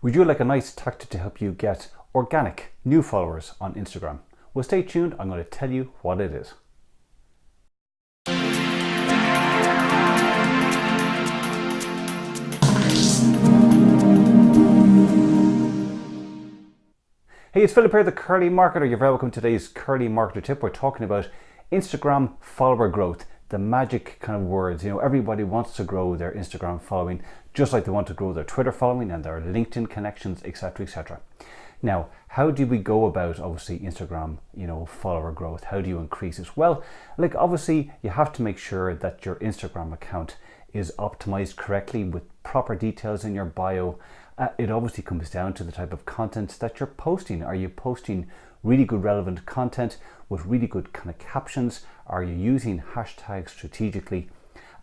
Would you like a nice tactic to help you get organic new followers on Instagram? Well, stay tuned. I'm going to tell you what it is. Hey, it's Philip here, the Curly Marketer. You're very welcome to today's Curly Marketer tip. We're talking about Instagram follower growth, the magic kind of words. You know, everybody wants to grow their Instagram following, just like they want to grow their Twitter following and their LinkedIn connections, etc., etc. Now, how do we go about, obviously, Instagram, follower growth? How do you increase it? Well, like, obviously, you have to make sure that your Instagram account is optimized correctly with proper details in your bio. It obviously comes down to the type of content that you're posting. Are you posting really good relevant content with really good kind of captions? Are you using hashtags strategically?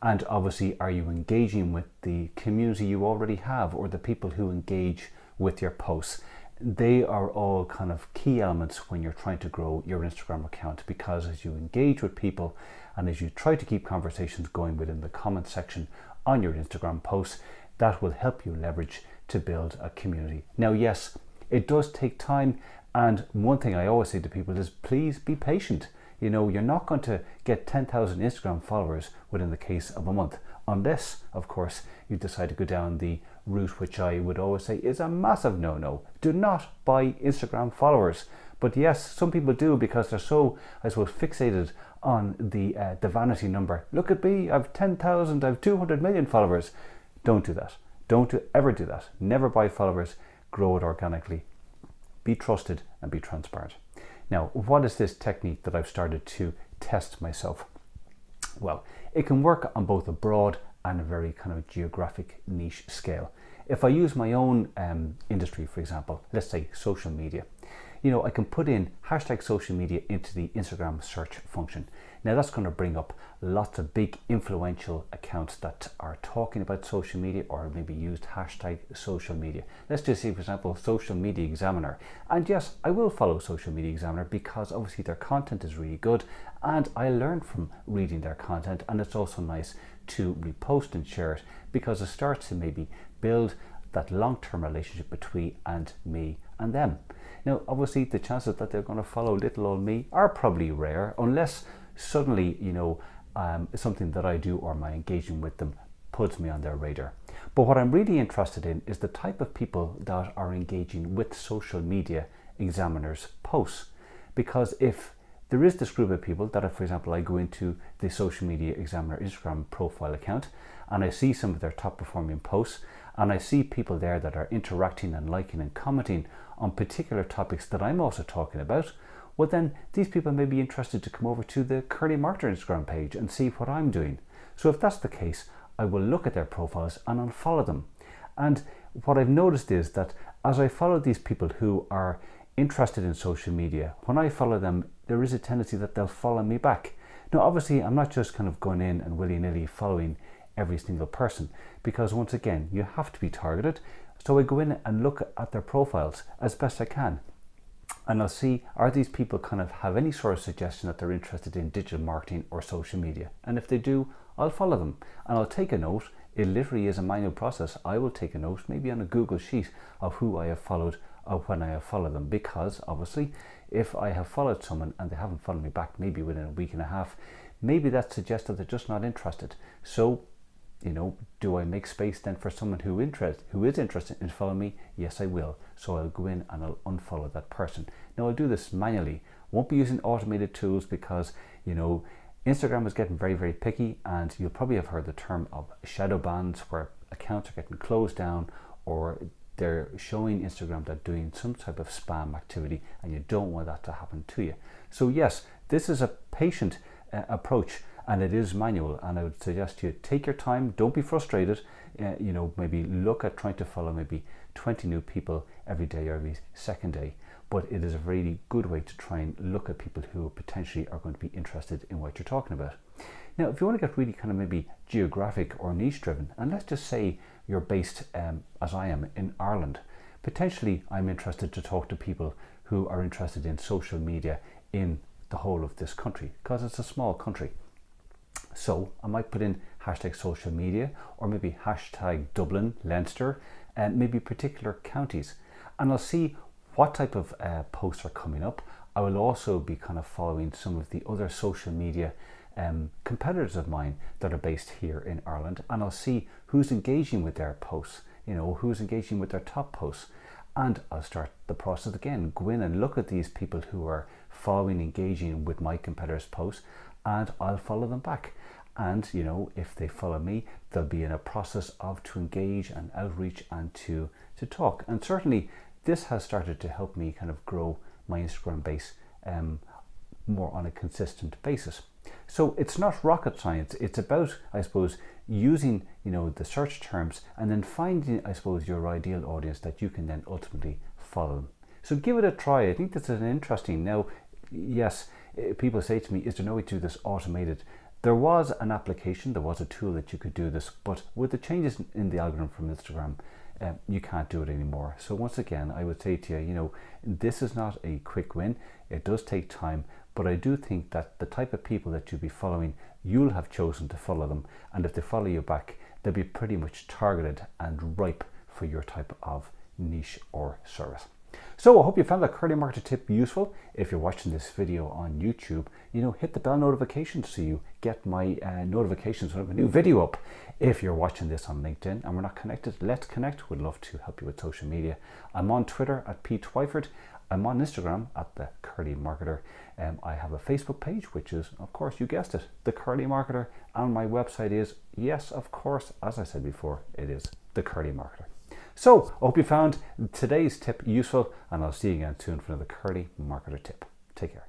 And obviously, are you engaging with the community you already have or the people who engage with your posts? They are all kind of key elements when you're trying to grow your Instagram account, because as you engage with people and as you try to keep conversations going within the comment section on your Instagram posts, that will help you leverage to build a community. Now, yes, it does take time. And one thing I always say to people is please be patient. You know, you're not going to get 10,000 Instagram followers within the case of a month, unless, of course, you decide to go down the route, which I would always say is a massive no-no. Do not buy Instagram followers. But yes, some people do because they're so, I suppose, fixated on the vanity number. Look at me, I've 10,000, I've 200 million followers. Don't do that. Don't ever do that. Never buy followers. Grow it organically. Be trusted and be transparent. Now, what is this technique that I've started to test myself? Well, it can work on both a broad and a very kind of geographic niche scale. If I use my own industry, for example, let's say social media, I can put in hashtag social media into the Instagram search function. Now that's going to bring up lots of big influential accounts that are talking about social media or maybe used hashtag social media. Let's just say, for example, Social Media Examiner. And yes, I will follow Social Media Examiner because obviously their content is really good and I learned from reading their content, and it's also nice to repost and share it because it starts to maybe build that long-term relationship between and me and them. Now, obviously, the chances that they're going to follow little old me are probably rare, unless suddenly, something that I do or my engagement with them puts me on their radar. But what I'm really interested in is the type of people that are engaging with Social Media Examiner's posts. Because if there is this group of people that, if, for example, I go into the Social Media Examiner Instagram profile account and I see some of their top performing posts, and I see people there that are interacting and liking and commenting on particular topics that I'm also talking about, well then these people may be interested to come over to the Curly Marketer Instagram page and see what I'm doing. So if that's the case, I will look at their profiles and unfollow them. And what I've noticed is that as I follow these people who are interested in social media, when I follow them, there is a tendency that they'll follow me back. Now, obviously, I'm not just kind of going in and willy-nilly following every single person, because once again, you have to be targeted. So I go in and look at their profiles as best I can. And I'll see, are these people kind of have any sort of suggestion that they're interested in digital marketing or social media? And if they do, I'll follow them and I'll take a note. It literally is a manual process. I will take a note, maybe on a Google sheet, of who I have followed or when I have followed them, because obviously if I have followed someone and they haven't followed me back maybe within a week and a half, maybe that suggests that they're just not interested. So, do I make space then for someone who is interested in following me? Yes, I will. So I'll go in and I'll unfollow that person. Now I'll do this manually. Won't be using automated tools because, Instagram is getting very, very picky, and you'll probably have heard the term of shadow bans, where accounts are getting closed down or they're showing Instagram that doing some type of spam activity, and you don't want that to happen to you. So yes, this is a patient approach, and it is manual, and I would suggest you take your time. Don't be frustrated. Maybe look at trying to follow maybe 20 new people every day or every second day, but it is a really good way to try and look at people who potentially are going to be interested in what you're talking about. Now, if you want to get really kind of maybe geographic or niche driven, and let's just say you're based, as I am, in Ireland, potentially I'm interested to talk to people who are interested in social media in the whole of this country, because it's a small country. So I might put in hashtag social media, or maybe hashtag Dublin, Leinster, maybe particular counties, and I'll see what type of posts are coming up. I will also be kind of following some of the other social media competitors of mine that are based here in Ireland, and I'll see who's engaging with their posts, who's engaging with their top posts. And I'll start the process again, go in and look at these people who are following, engaging with my competitors' posts, and I'll follow them back. And if they follow me, they'll be in a process of to engage and outreach and to talk. And certainly this has started to help me kind of grow my Instagram base more on a consistent basis. So it's not rocket science. It's about, I suppose, using the search terms and then finding, I suppose, your ideal audience that you can then ultimately follow them. So give it a try. I think this is an interesting. Now, yes, people say to me, is there no way to do this automated? There was an application, there was a tool that you could do this, but with the changes in the algorithm from Instagram, you can't do it anymore. So once again, I would say to you, this is not a quick win. It does take time, but I do think that the type of people that you'll be following, you'll have chosen to follow them. And if they follow you back, they'll be pretty much targeted and ripe for your type of niche or service. So I hope you found that curly marketer tip useful. If you're watching this video on YouTube, hit the bell notification so you get my notifications when I have a new video up. If you're watching this on LinkedIn and we're not connected, let's connect. We'd love to help you with social media. I'm on Twitter at Pete Twyford. I'm on Instagram at The Curly Marketer. I have a Facebook page, which is, of course, you guessed it, The Curly Marketer. And my website is, yes, of course, as I said before, it is The Curly Marketer. So I hope you found today's tip useful, and I'll see you again soon for another Curly Marketer tip. Take care.